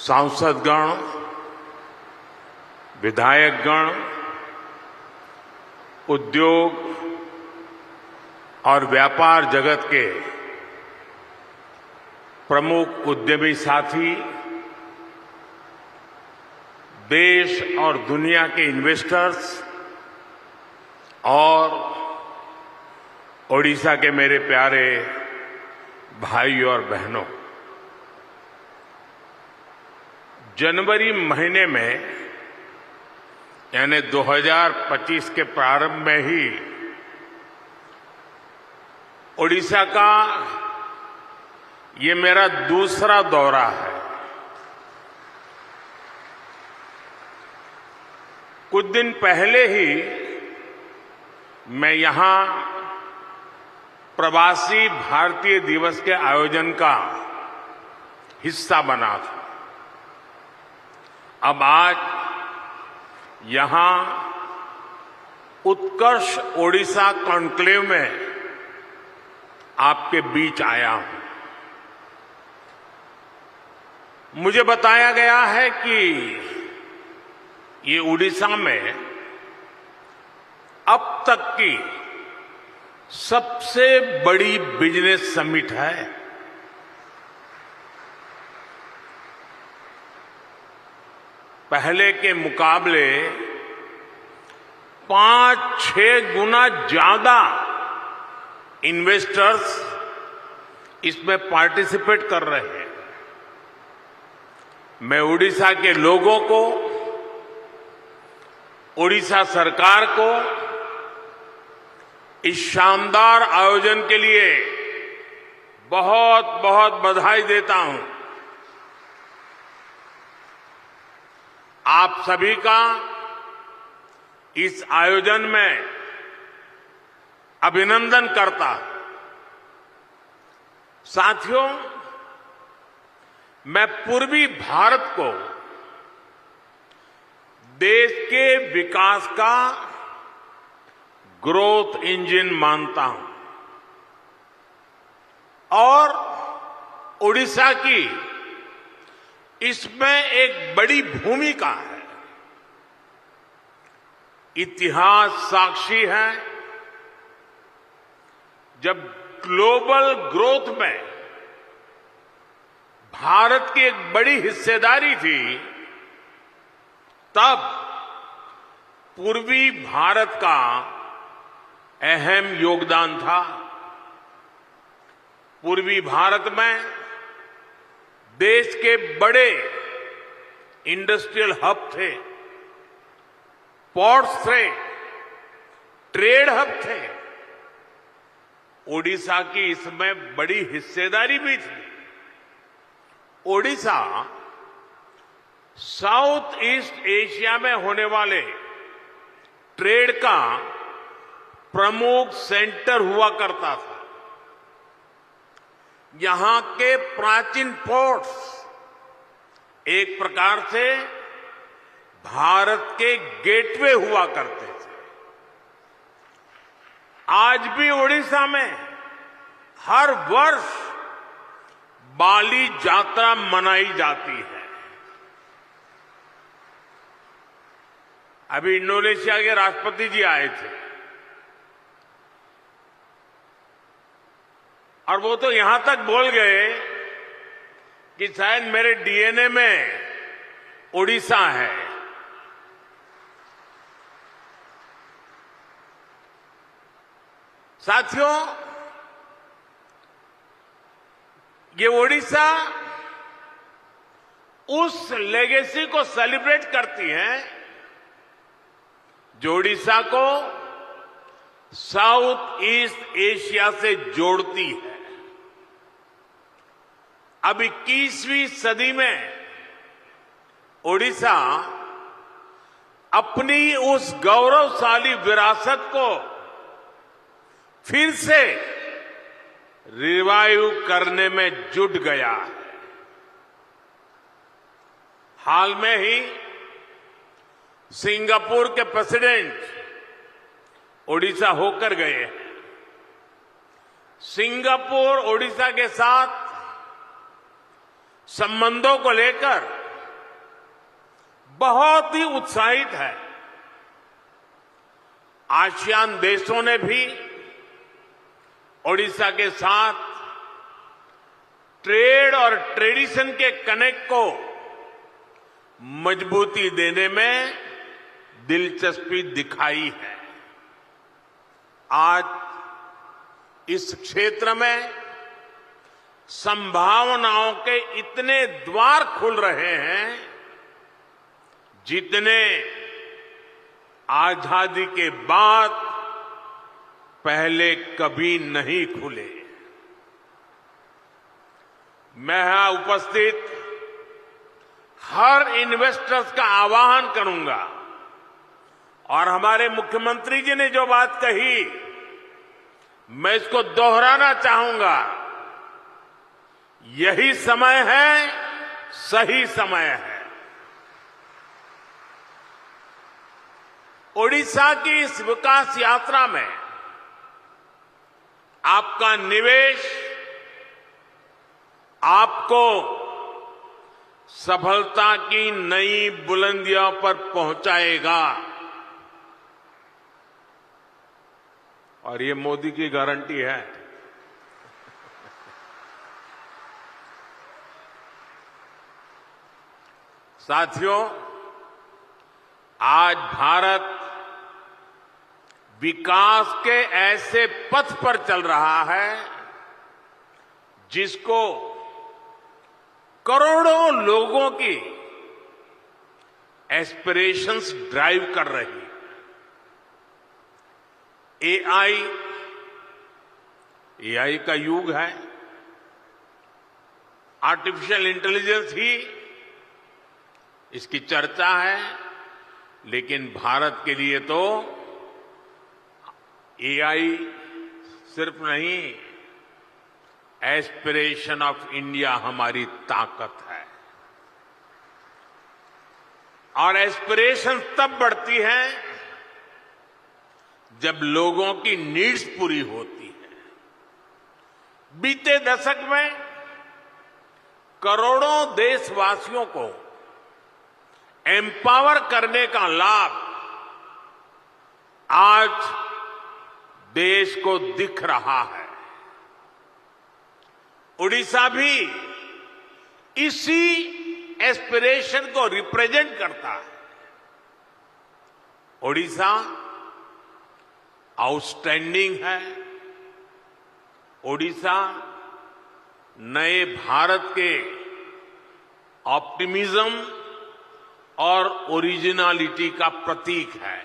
सांसदगण, विधायकगण, उद्योग और व्यापार जगत के प्रमुख उद्यमी साथी, देश और दुनिया के इन्वेस्टर्स और ओडिशा के मेरे प्यारे भाई और बहनों, जनवरी महीने में यानी 2025 के प्रारंभ में ही ओडिशा का ये मेरा दूसरा दौरा है। कुछ दिन पहले ही मैं यहां प्रवासी भारतीय दिवस के आयोजन का हिस्सा बना था। अब आज यहां उत्कर्ष ओडिशा कॉन्क्लेव में आपके बीच आया हूं। मुझे बताया गया है कि ये ओडिशा में अब तक की सबसे बड़ी बिजनेस समिट है। पहले के मुकाबले 5-6 गुना ज्यादा इन्वेस्टर्स इसमें पार्टिसिपेट कर रहे हैं। मैं ओडिशा के लोगों को, ओडिशा सरकार को इस शानदार आयोजन के लिए बहुत बहुत बधाई देता हूं। आप सभी का इस आयोजन में अभिनंदन करता हूं। साथियों, मैं पूर्वी भारत को देश के विकास का ग्रोथ इंजन मानता हूं और ओडिशा की इसमें एक बड़ी भूमिका है। इतिहास साक्षी है, जब ग्लोबल ग्रोथ में भारत की एक बड़ी हिस्सेदारी थी, तब पूर्वी भारत का अहम योगदान था। पूर्वी भारत में देश के बड़े इंडस्ट्रियल हब थे, पोर्ट्स थे, ट्रेड हब थे। ओडिशा की इसमें बड़ी हिस्सेदारी भी थी। ओडिशा साउथ ईस्ट एशिया में होने वाले ट्रेड का प्रमुख सेंटर हुआ करता था। यहां के प्राचीन पोर्ट्स एक प्रकार से भारत के गेटवे हुआ करते थे। आज भी ओडिशा में हर वर्ष बाली यात्रा मनाई जाती है। अभी इंडोनेशिया के राष्ट्रपति जी आए थे और वो तो यहां तक बोल गए कि शायद मेरे डीएनए में ओडिशा है। साथियों, ये ओडिशा उस लेगेसी को सेलिब्रेट करती है जो ओडिशा को साउथ ईस्ट एशिया से जोड़ती है। अब 21वीं सदी में ओडिशा अपनी उस गौरवशाली विरासत को फिर से रिवाइव करने में जुट गया है। हाल में ही सिंगापुर के प्रेसिडेंट ओडिशा होकर गए हैं। सिंगापुर ओडिशा के साथ संबंधों को लेकर बहुत ही उत्साहित है। आसियान देशों ने भी ओडिशा के साथ ट्रेड और ट्रेडिशन के कनेक्ट को मजबूती देने में दिलचस्पी दिखाई है। आज इस क्षेत्र में संभावनाओं के इतने द्वार खुल रहे हैं जितने आजादी के बाद पहले कभी नहीं खुले। मैं यहां उपस्थित हर इन्वेस्टर्स का आह्वान करूंगा और हमारे मुख्यमंत्री जी ने जो बात कही मैं इसको दोहराना चाहूंगा। यही समय है, सही समय है। ओडिशा की इस विकास यात्रा में आपका निवेश आपको सफलता की नई बुलंदियों पर पहुंचाएगा और ये मोदी की गारंटी है। साथियों, आज भारत विकास के ऐसे पथ पर चल रहा है जिसको करोड़ों लोगों की एस्पिरेशंस ड्राइव कर रही है। एआई का युग है। आर्टिफिशियल इंटेलिजेंस ही इसकी चर्चा है, लेकिन भारत के लिए तो एआई सिर्फ नहीं, एस्पिरेशन ऑफ इंडिया हमारी ताकत है। और एस्पिरेशन तब बढ़ती है जब लोगों की नीड्स पूरी होती है। बीते दशक में करोड़ों देशवासियों को एम्पावर करने का लाभ आज देश को दिख रहा है। ओडिशा भी इसी एस्पिरेशन को रिप्रेजेंट करता है। ओडिशा आउटस्टैंडिंग है। ओडिशा नए भारत के ऑप्टिमिज्म और ओरिजिनलिटी का प्रतीक है।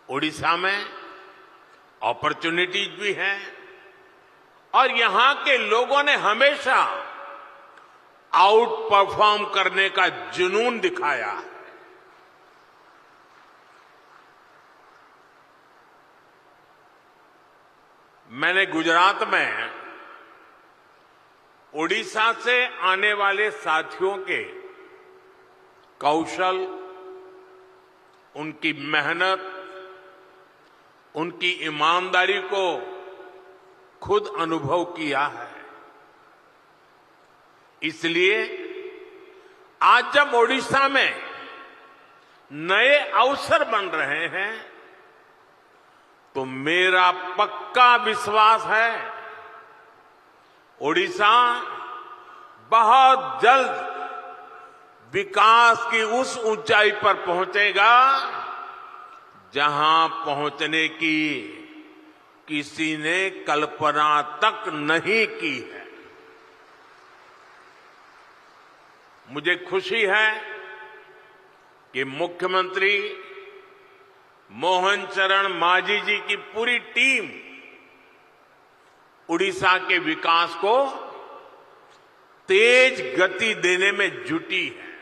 ओडिशा में अपॉर्चुनिटीज भी हैं और यहां के लोगों ने हमेशा आउट परफॉर्म करने का जुनून दिखाया है। मैंने गुजरात में ओडिशा से आने वाले साथियों के कौशल, उनकी मेहनत, उनकी ईमानदारी को खुद अनुभव किया है। इसलिए आज जब ओडिशा में नए अवसर बन रहे हैं तो मेरा पक्का विश्वास है ओडिशा बहुत जल्द विकास की उस ऊंचाई पर पहुंचेगा जहां पहुंचने की किसी ने कल्पना तक नहीं की है। मुझे खुशी है कि मुख्यमंत्री मोहन चरण मांझी जी की पूरी टीम उड़ीसा के विकास को तेज गति देने में जुटी है।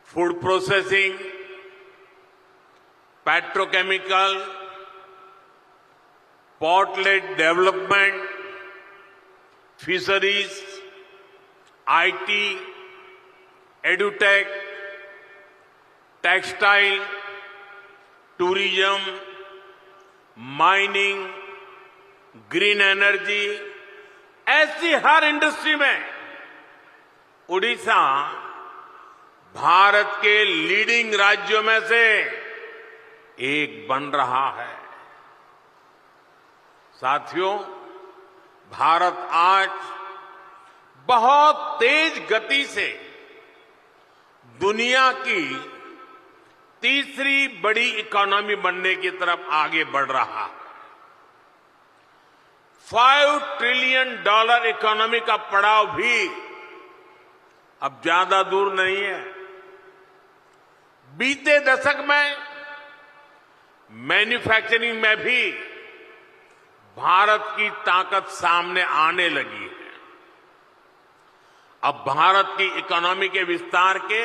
Food processing, petrochemical, port-lead development, fisheries, IT, edutech, textile, tourism, mining, green energy, ऐसी हर इंडस्ट्री में उड़ीसा भारत के लीडिंग राज्यों में से एक बन रहा है। साथियों, भारत आज बहुत तेज गति से दुनिया की तीसरी बड़ी इकोनॉमी बनने की तरफ आगे बढ़ रहा है। $5 ट्रिलियन इकोनॉमी का पड़ाव भी अब ज्यादा दूर नहीं है। बीते दशक में मैन्युफैक्चरिंग में भी भारत की ताकत सामने आने लगी है। अब भारत की इकोनॉमी के विस्तार के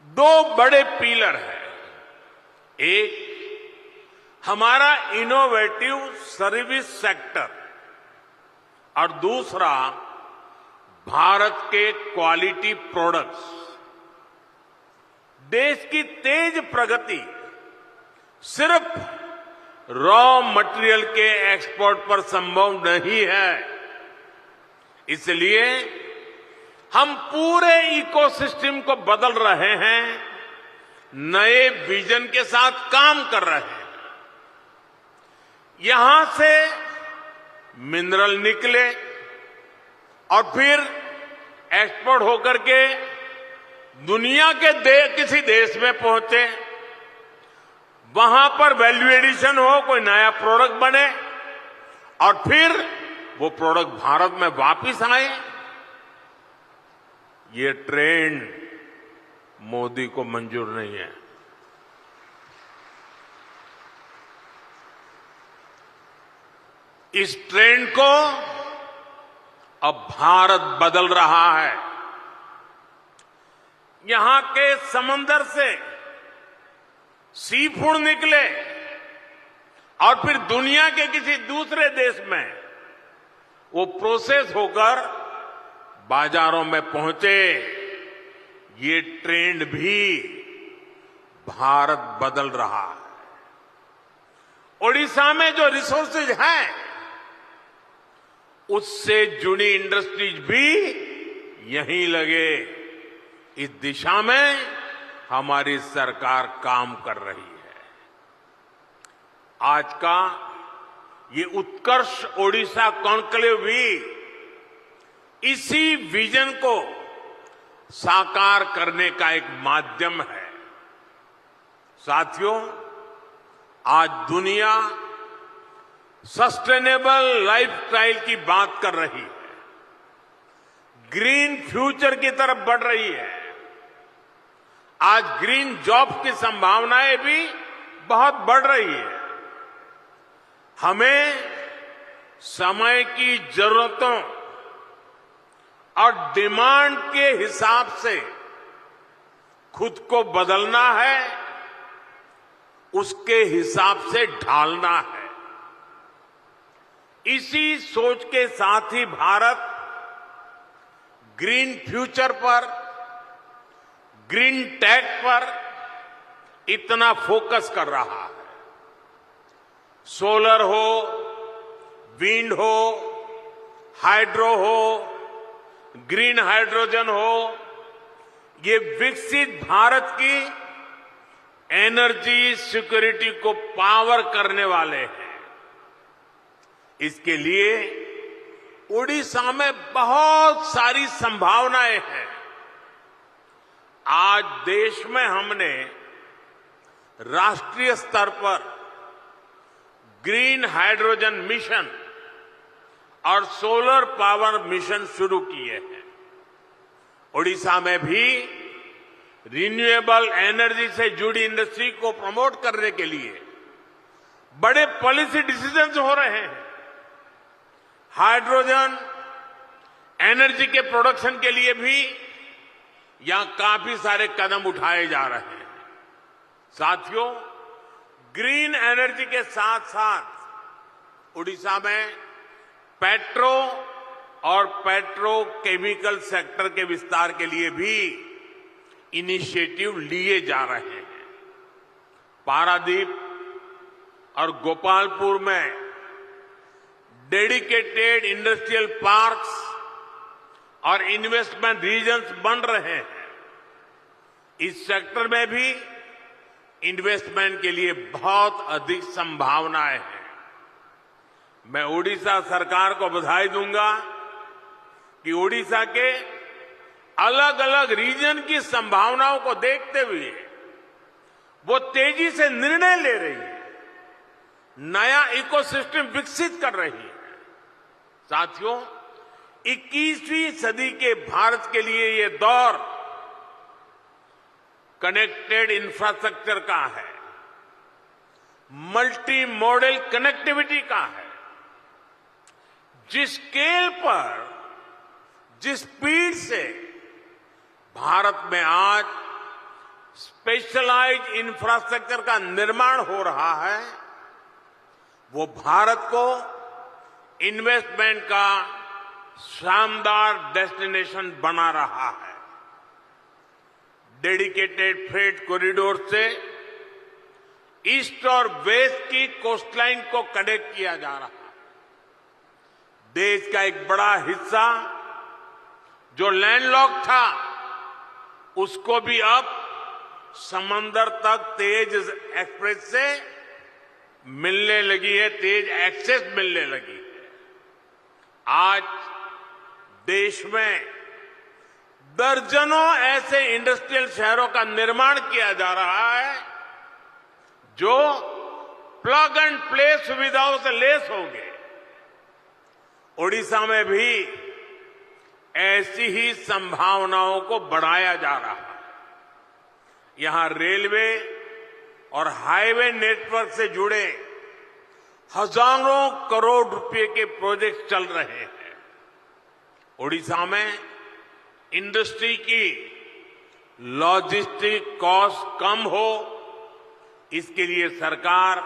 दो बड़े पिलर हैं। एक हमारा इनोवेटिव सर्विस सेक्टर और दूसरा भारत के क्वालिटी प्रोडक्ट्स। देश की तेज प्रगति सिर्फ रॉ मटेरियल के एक्सपोर्ट पर संभव नहीं है। इसलिए हम पूरे इकोसिस्टम को बदल रहे हैं, नए विजन के साथ काम कर रहे हैं। यहां से मिनरल निकले और फिर एक्सपोर्ट होकर के दुनिया के किसी देश में पहुंचे, वहां पर वैल्यू एडिशन हो, कोई नया प्रोडक्ट बने और फिर वो प्रोडक्ट भारत में वापस आए। ये ट्रेंड मोदी को मंजूर नहीं है। इस ट्रेंड को अब भारत बदल रहा है। यहां के समंदर से सी फूड निकले और फिर दुनिया के किसी दूसरे देश में वो प्रोसेस होकर बाजारों में पहुंचे। ये ट्रेंड भी भारत बदल रहा है। ओडिशा में जो रिसोर्सेज हैं, उससे जुड़ी इंडस्ट्रीज भी यहीं लगे। इस दिशा में हमारी सरकार काम कर रही है। आज का ये उत्कर्ष ओडिशा कॉन्क्लेव भी इसी विजन को साकार करने का एक माध्यम है। साथियों, आज दुनिया सस्टेनेबल लाइफस्टाइल की बात कर रही है, ग्रीन फ्यूचर की तरफ बढ़ रही है। आज ग्रीन जॉब की संभावनाएं भी बहुत बढ़ रही है। हमें समय की जरूरतों और डिमांड के हिसाब से खुद को बदलना है, उसके हिसाब से ढालना है। इसी सोच के साथ ही भारत ग्रीन फ्यूचर पर, ग्रीन टेक पर इतना फोकस कर रहा है। सोलर हो, विंड हो, हाइड्रो हो, ग्रीन हाइड्रोजन हो, ये विकसित भारत की एनर्जी सिक्योरिटी को पावर करने वाले हैं। इसके लिए ओडिशा में बहुत सारी संभावनाएं हैं। आज देश में हमने राष्ट्रीय स्तर पर ग्रीन हाइड्रोजन मिशन और सोलर पावर मिशन शुरू किए हैं। ओडिशा में भी रिन्यूएबल एनर्जी से जुड़ी इंडस्ट्री को प्रमोट करने के लिए बड़े पॉलिसी डिसीजंस हो रहे हैं। हाइड्रोजन एनर्जी के प्रोडक्शन के लिए भी यहां काफी सारे कदम उठाए जा रहे हैं। साथियों, ग्रीन एनर्जी के साथ साथ ओडिशा में पेट्रो और पेट्रोकेमिकल सेक्टर के विस्तार के लिए भी इनिशिएटिव लिए जा रहे हैं। पारादीप और गोपालपुर में डेडिकेटेड इंडस्ट्रियल पार्क्स और इन्वेस्टमेंट रीजन्स बन रहे हैं। इस सेक्टर में भी इन्वेस्टमेंट के लिए बहुत अधिक संभावनाएं हैं। मैं ओडिशा सरकार को बधाई दूंगा कि ओडिशा के अलग अलग रीजन की संभावनाओं को देखते हुए वो तेजी से निर्णय ले रही है, नया इकोसिस्टम विकसित कर रही है। साथियों, 21वीं सदी के भारत के लिए ये दौर कनेक्टेड इंफ्रास्ट्रक्चर का है, मल्टी मॉडल कनेक्टिविटी का है। जिस स्केल पर, जिस स्पीड से भारत में आज स्पेशलाइज्ड इंफ्रास्ट्रक्चर का निर्माण हो रहा है, वो भारत को इन्वेस्टमेंट का शानदार डेस्टिनेशन बना रहा है। डेडिकेटेड फ्रेट कॉरिडोर से ईस्ट और वेस्ट की कोस्टलाइन को कनेक्ट किया जा रहा है। देश का एक बड़ा हिस्सा जो लैंडलॉक था, उसको भी अब समंदर तक तेज एक्सप्रेस से मिलने लगी है, तेज एक्सेस मिलने लगी है। आज देश में दर्जनों ऐसे इंडस्ट्रियल शहरों का निर्माण किया जा रहा है जो प्लग एंड प्ले सुविधाओं से लैस होंगे। ओडिशा में भी ऐसी ही संभावनाओं को बढ़ाया जा रहा है। यहां रेलवे और हाईवे नेटवर्क से जुड़े हजारों करोड़ रुपए के प्रोजेक्ट चल रहे हैं। ओडिशा में इंडस्ट्री की लॉजिस्टिक कॉस्ट कम हो, इसके लिए सरकार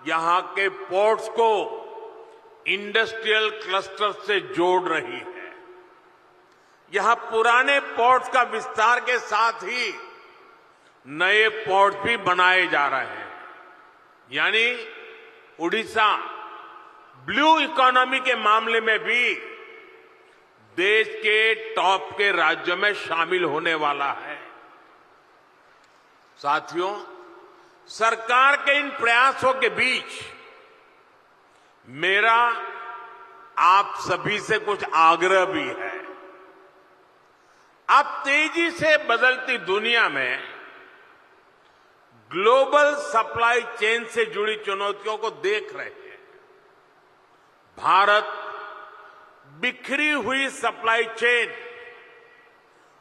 यहां के पोर्ट्स को इंडस्ट्रियल क्लस्टर से जोड़ रही है। यहां पुराने पोर्ट्स का विस्तार के साथ ही नए पोर्ट भी बनाए जा रहे हैं। यानी ओडिशा ब्लू इकोनॉमी के मामले में भी देश के टॉप के राज्यों में शामिल होने वाला है। साथियों, सरकार के इन प्रयासों के बीच मेरा आप सभी से कुछ आग्रह भी है। आप तेजी से बदलती दुनिया में ग्लोबल सप्लाई चेन से जुड़ी चुनौतियों को देख रहे हैं। भारत बिखरी हुई सप्लाई चेन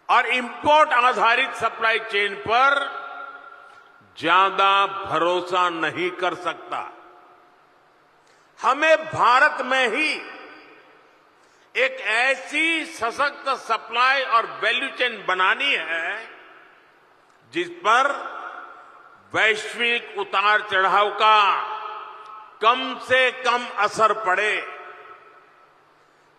और इंपोर्ट आधारित सप्लाई चेन पर ज्यादा भरोसा नहीं कर सकता। हमें भारत में ही एक ऐसी सशक्त सप्लाई और वैल्यू चेन बनानी है जिस पर वैश्विक उतार चढ़ाव का कम से कम असर पड़े।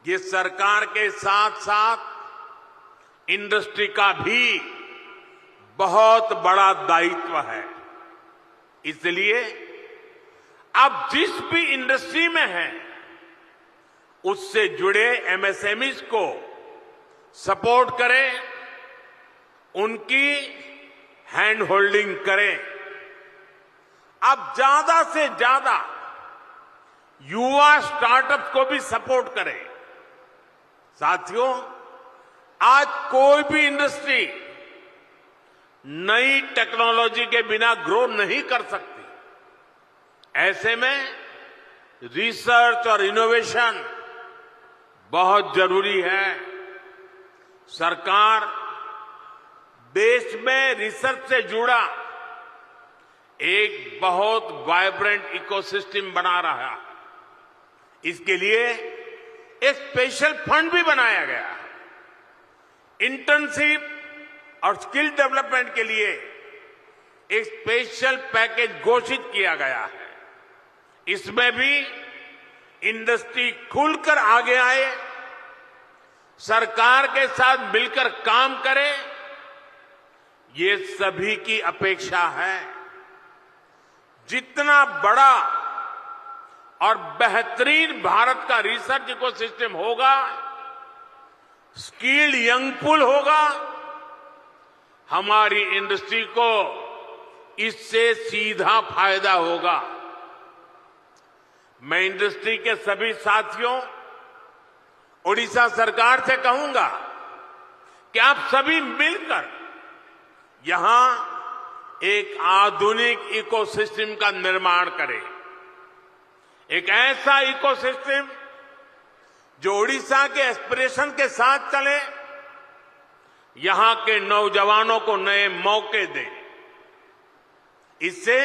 ये सरकार के साथ साथ इंडस्ट्री का भी बहुत बड़ा दायित्व है। इसलिए आप जिस भी इंडस्ट्री में हैं, उससे जुड़े एमएसएमईज को सपोर्ट करें, उनकी हैंड होल्डिंग करें। आप ज्यादा से ज्यादा युवा स्टार्टअप को भी सपोर्ट करें। साथियों, आज कोई भी इंडस्ट्री नई टेक्नोलॉजी के बिना ग्रो नहीं कर सकती। ऐसे में रिसर्च और इनोवेशन बहुत जरूरी है। सरकार देश में रिसर्च से जुड़ा एक बहुत वाइब्रेंट इकोसिस्टम बना रहा है। इसके लिए एक स्पेशल फंड भी बनाया गया है। इंटर्नशिप और स्किल डेवलपमेंट के लिए एक स्पेशल पैकेज घोषित किया गया है। इसमें भी इंडस्ट्री खुलकर आगे आए, सरकार के साथ मिलकर काम करे, ये सभी की अपेक्षा है। जितना बड़ा और बेहतरीन भारत का रिसर्च इकोसिस्टम होगा, स्किल्ड यंग पूल होगा, हमारी इंडस्ट्री को इससे सीधा फायदा होगा। मैं इंडस्ट्री के सभी साथियों, ओडिशा सरकार से कहूंगा कि आप सभी मिलकर यहां एक आधुनिक इकोसिस्टम का निर्माण करें। एक ऐसा इकोसिस्टम जो ओडिशा के एस्पिरेशन के साथ चले, यहां के नौजवानों को नए मौके दे। इससे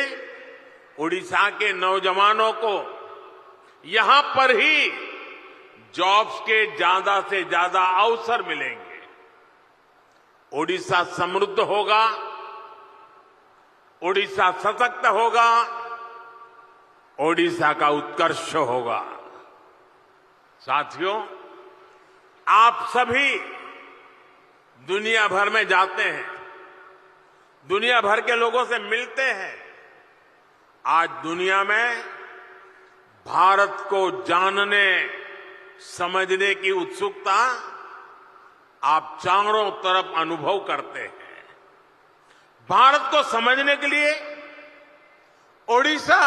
ओडिशा के नौजवानों को यहां पर ही जॉब्स के ज्यादा से ज्यादा अवसर मिलेंगे। ओडिशा समृद्ध होगा, ओडिशा सशक्त होगा, ओडिशा का उत्कर्ष होगा। साथियों, आप सभी दुनिया भर में जाते हैं, दुनिया भर के लोगों से मिलते हैं। आज दुनिया में भारत को जानने समझने की उत्सुकता आप चारों तरफ अनुभव करते हैं। भारत को समझने के लिए ओडिशा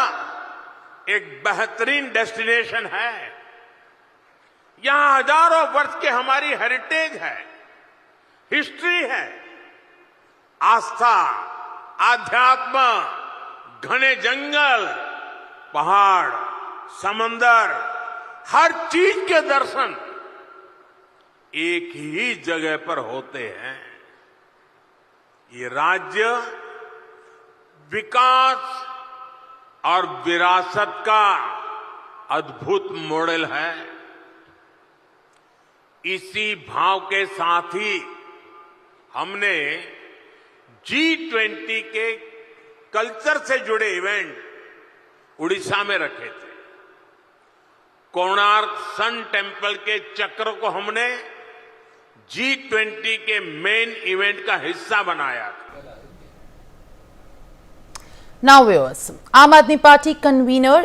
एक बेहतरीन डेस्टिनेशन है। यहां हजारों वर्ष की हमारी हेरिटेज है, हिस्ट्री है। आस्था, आध्यात्म, घने जंगल, पहाड़, समंदर, हर चीज के दर्शन एक ही जगह पर होते हैं। ये राज्य विकास और विरासत का अद्भुत मॉडल है। इसी भाव के साथ ही हमने G20 के कल्चर से जुड़े इवेंट उड़ीसा में रखे थे। कोणार्क सन टेम्पल के चक्र को हमने G20 के मेन इवेंट का हिस्सा बनाया था। Now viewers, Aam Aadmi Party convener